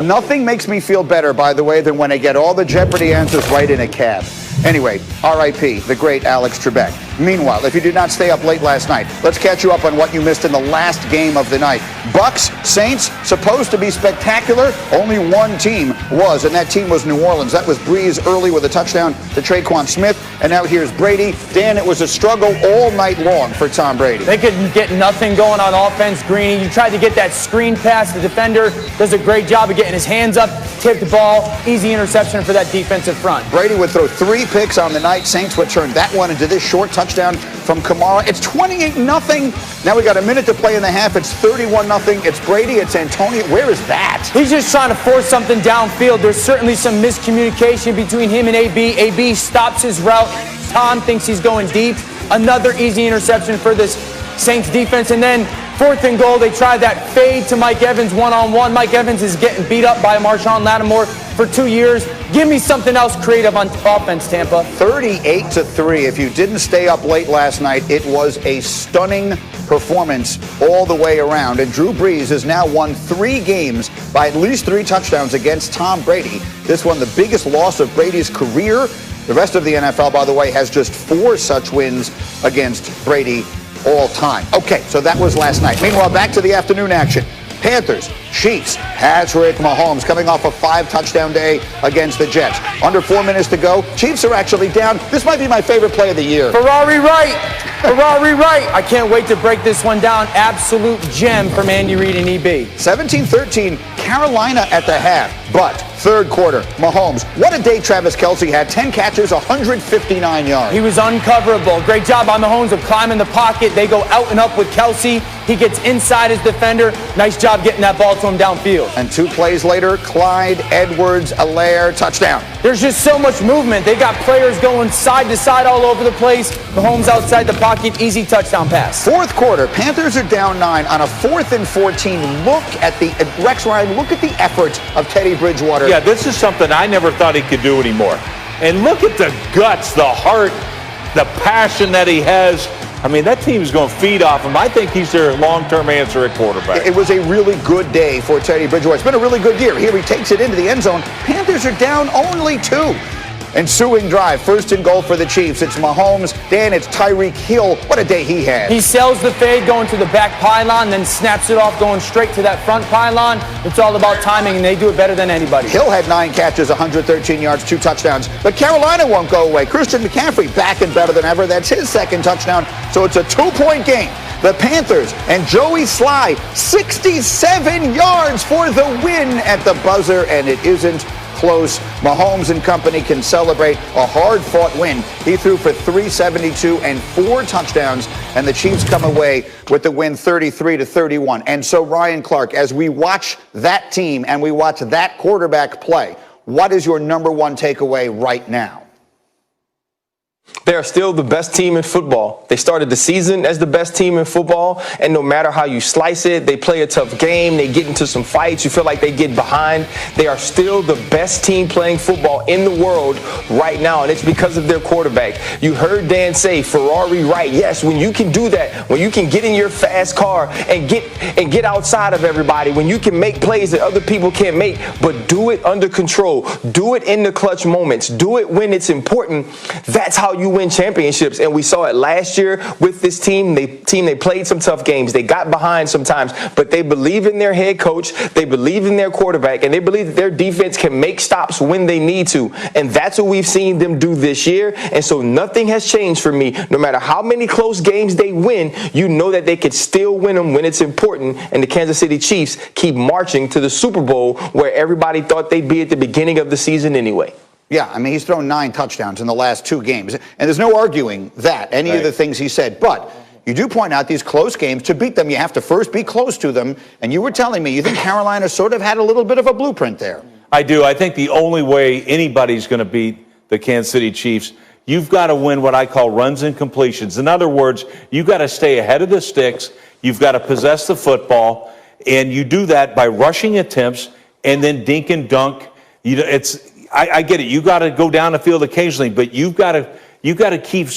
Nothing makes me feel better, by the way, than when I get all the Jeopardy answers right in a cab. Anyway, R.I.P., the great Alex Trebek. Meanwhile, if you did not stay up late last night, let's catch you up on what you missed in the last game of the night. Bucks, Saints, supposed to be spectacular. Only one team was, and that team was New Orleans. That was Breeze early with a touchdown to Traquan Smith. And now here's Brady. Dan, it was a struggle all night long for Tom Brady. They could get nothing going on offense, Greeny. You tried to get that screen pass. The defender does a great job of getting his hands up, tip the ball, easy interception for that defensive front. Brady would throw 3 picks on the night. Saints would turn that one into this short touchdown from Kamara. It's 28-0. Now we got a minute to play in the half. It's 31-0. It's Brady. It's Antonio. Where is that? He's just trying to force something downfield. There's certainly some miscommunication between him and AB. AB stops his route. Tom thinks he's going deep. Another easy interception for this Saints defense. And then 4th and goal, they try that fade to Mike Evans one-on-one. Mike Evans is getting beat up by Marshawn Lattimore for 2 years. Give me something else creative on offense, Tampa. 38-3. If you didn't stay up late last night, it was a stunning performance all the way around. And Drew Brees has now won 3 games by at least 3 touchdowns against Tom Brady. This one, the biggest loss of Brady's career. The rest of the NFL, by the way, has just 4 such wins against Brady all time. Okay, so that was last night. Meanwhile, back to the afternoon action. Panthers, Chiefs, Patrick Mahomes coming off a 5-touchdown day against the Jets. Under 4 minutes to go. Chiefs are actually down. This might be my favorite play of the year. Ferrari right. Ferrari right. I can't wait to break this one down. Absolute gem from Andy Reid and EB. 17-13, Carolina at the half. But 3rd quarter, Mahomes. What a day Travis Kelce had. 10 catches, 159 yards. He was uncoverable. Great job by Mahomes of climbing the pocket. They go out and up with Kelce. He gets inside his defender. Nice job getting that ball to him downfield. And 2 plays later, Clyde Edwards-Helaire, touchdown. There's just so much movement. They got players going side to side all over the place. Mahomes outside the pocket, easy touchdown pass. 4th quarter, Panthers are down 9 on a 4th and 14. Look at the, Rex Ryan, look at the effort of Teddy Bridgewater. Yeah, this is something I never thought he could do anymore. And look at the guts, the heart, the passion that he has. I mean, that team's going to feed off him. I think he's their long-term answer at quarterback. It was a really good day for Teddy Bridgewater. It's been a really good year. Here he takes it into the end zone. Panthers are down only 2. Ensuing drive, 1st and goal for the Chiefs. It's Mahomes. Dan, it's Tyreek Hill. What a day he had. He sells the fade going to the back pylon, then snaps it off going straight to that front pylon. It's all about timing, and they do it better than anybody. Hill had 9 catches, 113 yards, 2 touchdowns. But Carolina won't go away. Christian McCaffrey back and better than ever. That's his 2nd touchdown. So it's a 2-point game. The Panthers and Joey Sly, 67 yards for the win at the buzzer, and it isn't close. Mahomes and company can celebrate a hard-fought win. He threw for 372 and 4 touchdowns, and the Chiefs come away with the win 33-31. And so, Ryan Clark, as we watch that team and we watch that quarterback play, what is your number 1 takeaway right now? They are still the best team in football. They started the season as the best team in football, and no matter how you slice it, they play a tough game, they get into some fights, you feel like they get behind. They are still the best team playing football in the world right now, and it's because of their quarterback. You heard Dan say, Ferrari right. Yes, when you can do that, when you can get in your fast car and get outside of everybody, when you can make plays that other people can't make, but do it under control, do it in the clutch moments, do it when it's important, that's how you win championships. And we saw it last year with this team. They played some tough games. They got behind sometimes, but they believe in their head coach. They believe in their quarterback, and they believe that their defense can make stops when they need to. And that's what we've seen them do this year. And so nothing has changed for me. No matter how many close games they win, you know that they could still win them when it's important. And the Kansas City Chiefs keep marching to the Super Bowl, where everybody thought they'd be at the beginning of the season anyway. Yeah, I mean, he's thrown 9 touchdowns in the last 2 games. And there's no arguing that, any of the things he said. But you do point out these close games. To beat them, you have to first be close to them. And you were telling me you think Carolina sort of had a little bit of a blueprint there. I do. I think the only way anybody's going to beat the Kansas City Chiefs, you've got to win what I call runs and completions. In other words, you've got to stay ahead of the sticks. You've got to possess the football. And you do that by rushing attempts and then dink and dunk. I get it. You got to go down the field occasionally, but you've got to keep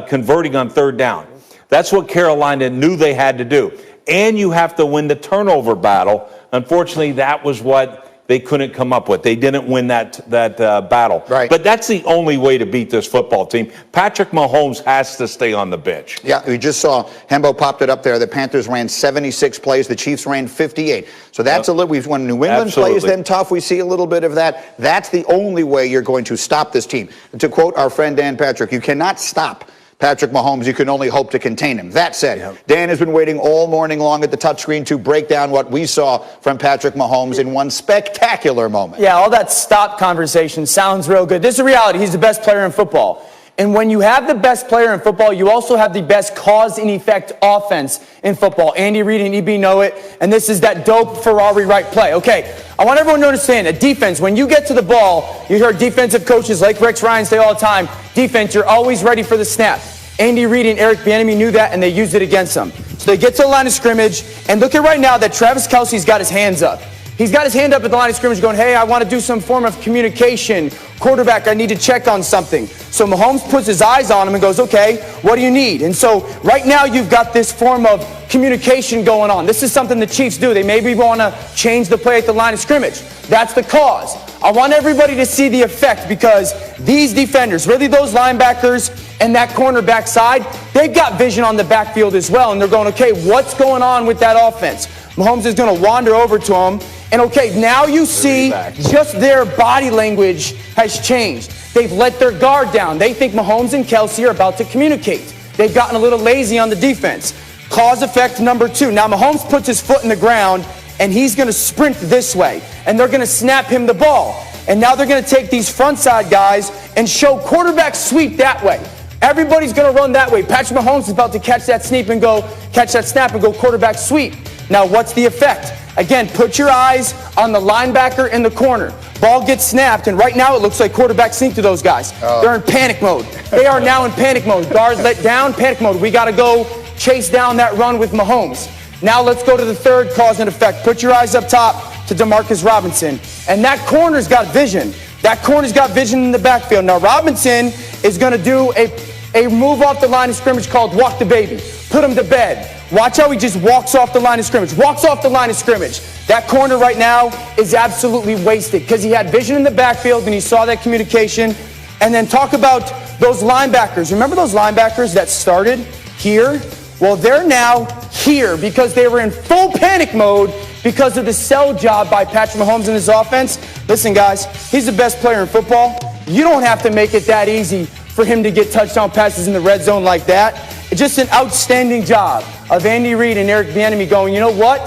converting on 3rd down. That's what Carolina knew they had to do. And you have to win the turnover battle. Unfortunately, that was what they couldn't come up with. They didn't win that battle. Right. But that's the only way to beat this football team. Patrick Mahomes has to stay on the bench. Yeah, we just saw Hembo popped it up there. The Panthers ran 76 plays. The Chiefs ran 58. So that's a little. When New England plays them tough, we see a little bit of that. That's the only way you're going to stop this team. And to quote our friend Dan Patrick, you cannot stop Patrick Mahomes. You can only hope to contain him. That said, Dan has been waiting all morning long at the touchscreen to break down what we saw from Patrick Mahomes in one spectacular moment. Yeah, all that stop conversation sounds real good. This is a reality. He's the best player in football. And when you have the best player in football, you also have the best cause and effect offense in football. Andy Reid and EB know it, and this is that dope Ferrari right play. Okay, I want everyone to understand that defense, when you get to the ball, you hear defensive coaches like Rex Ryan say all the time, defense, you're always ready for the snap. Andy Reid and Eric Bieniemy knew that, and they used it against them. So they get to the line of scrimmage, and look at right now that Travis Kelce's got his hands up. He's got his hand up at the line of scrimmage going, hey, I want to do some form of communication. Quarterback, I need to check on something. So Mahomes puts his eyes on him and goes, okay, what do you need? And so right now you've got this form of communication going on. This is something the Chiefs do. They maybe want to change the play at the line of scrimmage. That's the cause. I want everybody to see the effect because these defenders, really those linebackers and that cornerback side, they've got vision on the backfield as well. And they're going, okay, what's going on with that offense? Mahomes is going to wander over to him. And okay, now you see just their body language has changed. They've let their guard down. They think Mahomes and Kelce are about to communicate. They've gotten a little lazy on the defense. Cause effect number 2. Now Mahomes puts his foot in the ground and he's going to sprint this way. And they're going to snap him the ball. And now they're going to take these front side guys and show quarterback sweep that way. Everybody's going to run that way. Patrick Mahomes is about to catch that snap and go quarterback sweep. Now what's the effect? Again, put your eyes on the linebacker in the corner. Ball gets snapped, and right now it looks like quarterback sneak to those guys. They're in panic mode. They are now in panic mode. Guard let down, panic mode. We got to go chase down that run with Mahomes. Now let's go to the third cause and effect. Put your eyes up top to Demarcus Robinson. And that corner's got vision. That corner's got vision in the backfield. Now Robinson is going to do a move off the line of scrimmage called walk the baby. Put him to bed. Watch how he just walks off the line of scrimmage. Walks off the line of scrimmage. That corner right now is absolutely wasted because he had vision in the backfield and he saw that communication. And then talk about those linebackers. Remember those linebackers that started here? Well, they're now here because they were in full panic mode because of the sell job by Patrick Mahomes and his offense. Listen, guys, he's the best player in football. You don't have to make it that easy for him to get touchdown passes in the red zone like that. It's just an outstanding job of Andy Reid and Eric Bieniemy going, you know what?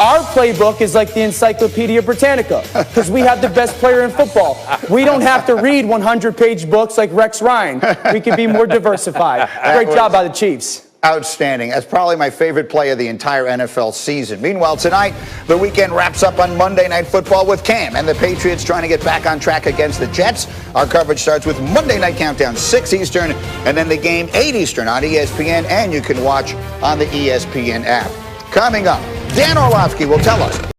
Our playbook is like the Encyclopedia Britannica because we have the best player in football. We don't have to read 100-page books like Rex Ryan. We can be more diversified. Great job by the Chiefs. Outstanding. That's probably my favorite play of the entire NFL season. Meanwhile, tonight, the weekend wraps up on Monday Night Football with Cam and the Patriots trying to get back on track against the Jets. Our coverage starts with Monday Night Countdown, 6 Eastern, and then the game 8 Eastern on ESPN, and you can watch on the ESPN app. Coming up, Dan Orlovsky will tell us